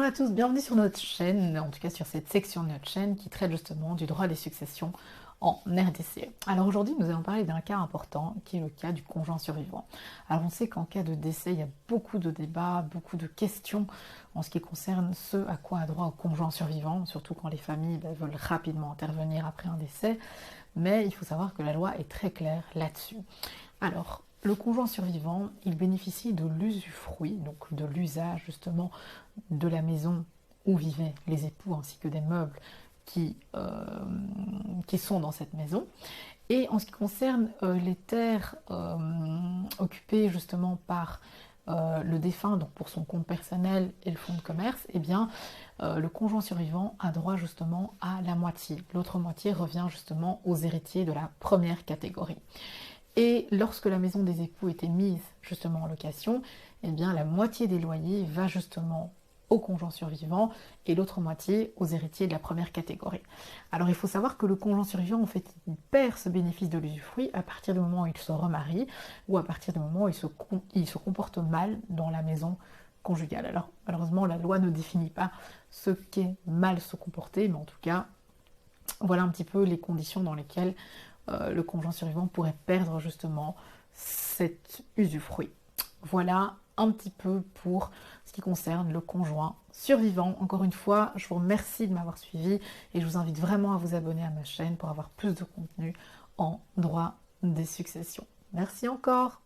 à tous, bienvenue sur notre chaîne, en tout cas sur cette section de notre chaîne qui traite justement du droit des successions en RDC. Alors aujourd'hui nous allons parler d'un cas important qui est le cas du conjoint survivant. Alors on sait qu'en cas de décès il y a beaucoup de débats, beaucoup de questions en ce qui concerne ce à quoi a droit au conjoint survivant, surtout quand les familles veulent rapidement intervenir après un décès, mais il faut savoir que la loi est très claire là-dessus. Alors, le conjoint survivant, il bénéficie de l'usufruit, donc de l'usage justement de la maison où vivaient les époux ainsi que des meubles qui sont dans cette maison. Et en ce qui concerne les terres occupées justement par le défunt, donc pour son compte personnel et le fonds de commerce, eh bien le conjoint survivant a droit justement à la moitié. L'autre moitié revient justement aux héritiers de la première catégorie. Et lorsque la maison des époux était mise justement en location, eh bien la moitié des loyers va justement au conjoint survivant et l'autre moitié aux héritiers de la première catégorie. Alors il faut savoir que le conjoint survivant, en fait, il perd ce bénéfice de l'usufruit à partir du moment où il se remarie ou à partir du moment où il se comporte mal dans la maison conjugale. Alors malheureusement, la loi ne définit pas ce qu'est mal se comporter, mais en tout cas, voilà un petit peu les conditions dans lesquelles le conjoint survivant pourrait perdre justement cet usufruit. Voilà un petit peu pour ce qui concerne le conjoint survivant. Encore une fois, je vous remercie de m'avoir suivi et je vous invite vraiment à vous abonner à ma chaîne pour avoir plus de contenu en droit des successions. Merci encore.